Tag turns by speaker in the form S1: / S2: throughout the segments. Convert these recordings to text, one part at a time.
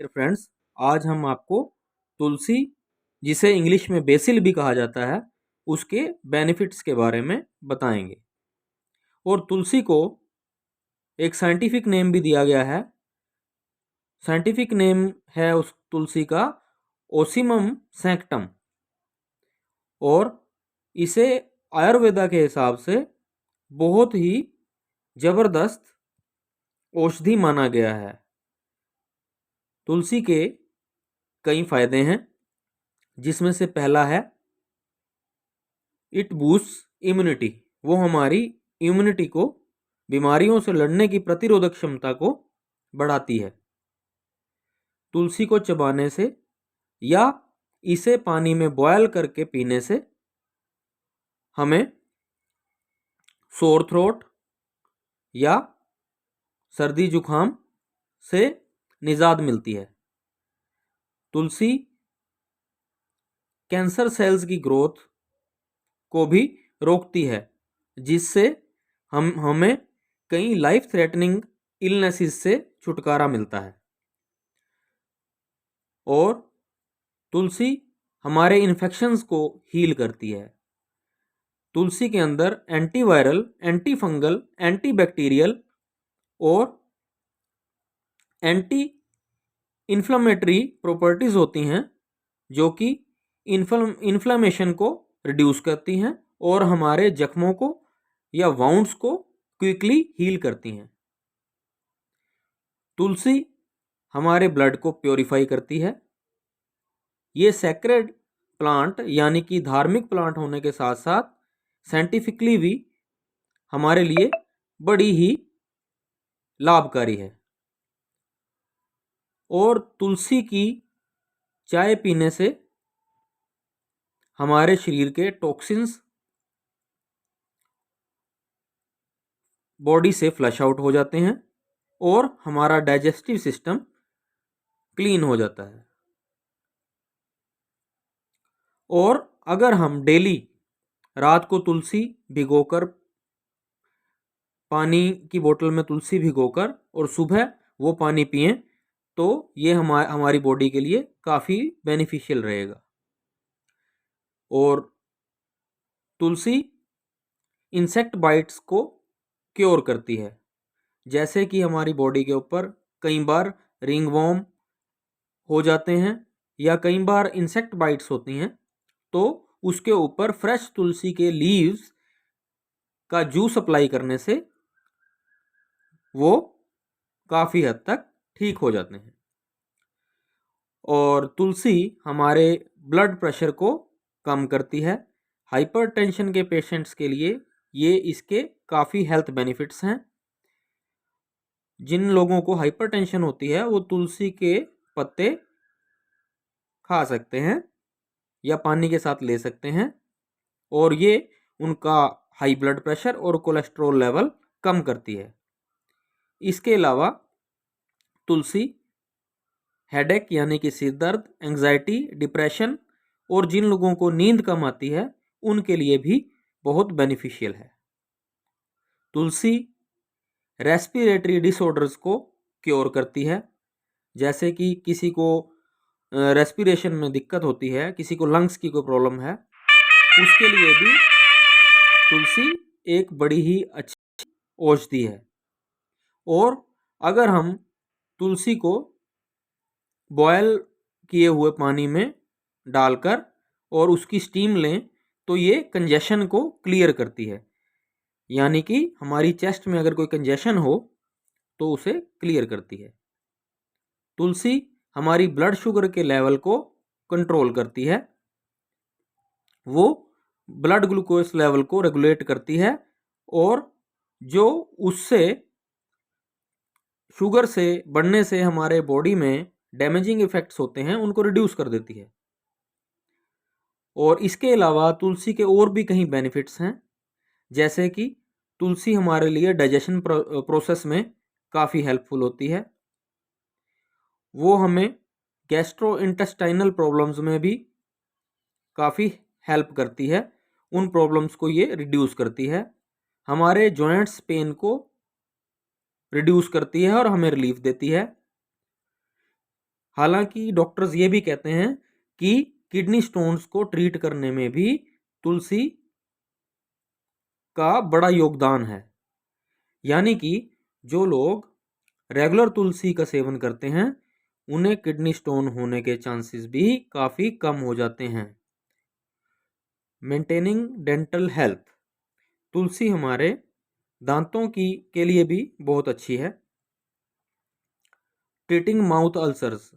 S1: Dear friends, आज हम आपको तुलसी, जिसे इंग्लिश में बेसिल भी कहा जाता है, उसके बेनिफिट्स के बारे में बताएंगे। और तुलसी को एक साइंटिफिक नेम भी दिया गया है। साइंटिफिक नेम है उस तुलसी का ओसिमम सैक्टम। और इसे आयुर्वेदा के हिसाब से बहुत ही जबरदस्त औषधि माना गया है। तुलसी के कई फायदे हैं, जिसमें से पहला है इट बूस्ट इम्यूनिटी। वो हमारी इम्यूनिटी को, बीमारियों से लड़ने की प्रतिरोधक क्षमता को बढ़ाती है। तुलसी को चबाने से या इसे पानी में बॉयल करके पीने से हमें सोर थ्रोट या सर्दी जुखाम से निजात मिलती है। तुलसी कैंसर सेल्स की ग्रोथ को भी रोकती है, जिससे हमें कई लाइफ थ्रेटनिंग इलनेसेस से छुटकारा मिलता है। और तुलसी हमारे इन्फेक्शंस को हील करती है। तुलसी के अंदर antiviral, anti fungal, anti bacterial और एंटी इन्फ्लेमेटरी प्रॉपर्टीज होती हैं, जो कि इन्फ्लेमेशन को रिड्यूस करती हैं और हमारे जख्मों को या वाउंड्स को क्विकली हील करती हैं। तुलसी हमारे ब्लड को प्योरीफाई करती है। ये सैक्रेड प्लांट यानी कि धार्मिक प्लांट होने के साथ साथ साइंटिफिकली भी हमारे लिए बड़ी ही लाभकारी है। और तुलसी की चाय पीने से हमारे शरीर के टॉक्सिन्स बॉडी से फ्लश आउट हो जाते हैं और हमारा डाइजेस्टिव सिस्टम क्लीन हो जाता है। और अगर हम डेली रात को तुलसी भिगोकर, पानी की बोतल में तुलसी भिगोकर और सुबह वो पानी पिएं, तो ये हमारी बॉडी के लिए काफ़ी बेनिफिशियल रहेगा। और तुलसी इंसेक्ट बाइट्स को क्योर करती है। जैसे कि हमारी बॉडी के ऊपर कई बार रिंगवॉर्म हो जाते हैं या कई बार इंसेक्ट बाइट्स होती हैं, तो उसके ऊपर फ्रेश तुलसी के लीव्स का जूस अप्लाई करने से वो काफ़ी हद तक ठीक हो जाते हैं। और तुलसी हमारे ब्लड प्रेशर को कम करती है। हाइपरटेंशन के पेशेंट्स के लिए ये इसके काफ़ी हेल्थ बेनिफिट्स हैं। जिन लोगों को हाइपरटेंशन होती है वो तुलसी के पत्ते खा सकते हैं या पानी के साथ ले सकते हैं, और ये उनका हाई ब्लड प्रेशर और कोलेस्ट्रॉल लेवल कम करती है। इसके अलावा तुलसी हेडेक यानी कि सिर दर्द, एंग्जाइटी, डिप्रेशन और जिन लोगों को नींद कम आती है उनके लिए भी बहुत बेनिफिशियल है। तुलसी रेस्पिरेटरी डिसऑर्डर्स को क्योर करती है। जैसे कि किसी को रेस्पिरेशन में दिक्कत होती है, किसी को लंग्स की कोई प्रॉब्लम है, उसके लिए भी तुलसी एक बड़ी ही अच्छी औषधि है। और अगर हम तुलसी को बॉयल किए हुए पानी में डालकर और उसकी स्टीम लें, तो ये कंजेशन को क्लियर करती है। यानी कि हमारी चेस्ट में अगर कोई कंजेशन हो तो उसे क्लियर करती है। तुलसी हमारी ब्लड शुगर के लेवल को कंट्रोल करती है। वो ब्लड ग्लूकोज लेवल को रेगुलेट करती है और जो उससे शुगर से बढ़ने से हमारे बॉडी में डैमेजिंग इफेक्ट्स होते हैं उनको रिड्यूस कर देती है। और इसके अलावा तुलसी के और भी कई बेनिफिट्स हैं। जैसे कि तुलसी हमारे लिए डाइजेशन प्रोसेस में काफ़ी हेल्पफुल होती है। वो हमें गैस्ट्रो इंटेस्टाइनल प्रॉब्लम्स में भी काफ़ी हेल्प करती है। उन प्रॉब्लम्स को ये रिड्यूस करती है। हमारे जॉइंट्स पेन को रिड्यूस करती है और हमें रिलीफ देती है। हालांकि डॉक्टर्स ये भी कहते हैं कि किडनी स्टोन्स को ट्रीट करने में भी तुलसी का बड़ा योगदान है। यानी कि जो लोग रेगुलर तुलसी का सेवन करते हैं उन्हें किडनी स्टोन होने के चांसेस भी काफ़ी कम हो जाते हैं। मेंटेनिंग डेंटल हेल्थ, तुलसी हमारे दांतों की के लिए भी बहुत अच्छी है। ट्रीटिंग माउथ अल्सर्स,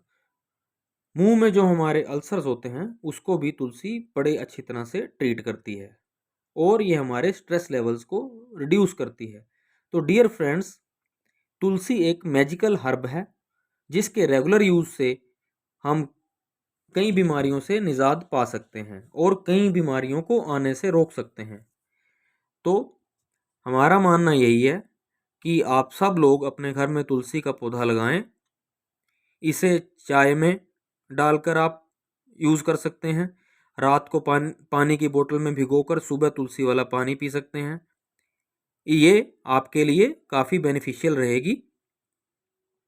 S1: मुंह में जो हमारे अल्सर्स होते हैं उसको भी तुलसी बड़े अच्छी तरह से ट्रीट करती है और ये हमारे स्ट्रेस लेवल्स को रिड्यूस करती है। तो डियर फ्रेंड्स, तुलसी एक मैजिकल हर्ब है जिसके रेगुलर यूज से हम कई बीमारियों से निजात पा सकते हैं और कई बीमारियों को आने से रोक सकते हैं। तो हमारा मानना यही है कि आप सब लोग अपने घर में तुलसी का पौधा लगाएं। इसे चाय में डालकर आप यूज़ कर सकते हैं। रात को पानी की बोतल में भिगोकर सुबह तुलसी वाला पानी पी सकते हैं। ये आपके लिए काफ़ी बेनिफिशियल रहेगी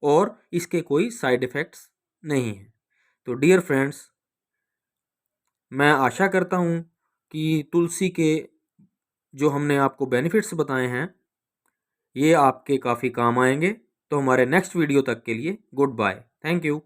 S1: और इसके कोई साइड इफ़ेक्ट्स नहीं हैं। तो डियर फ्रेंड्स, मैं आशा करता हूँ कि तुलसी के जो हमने आपको बेनिफिट्स बताए हैं ये आपके काफ़ी काम आएंगे। तो हमारे नेक्स्ट वीडियो तक के लिए गुड बाय, थैंक यू।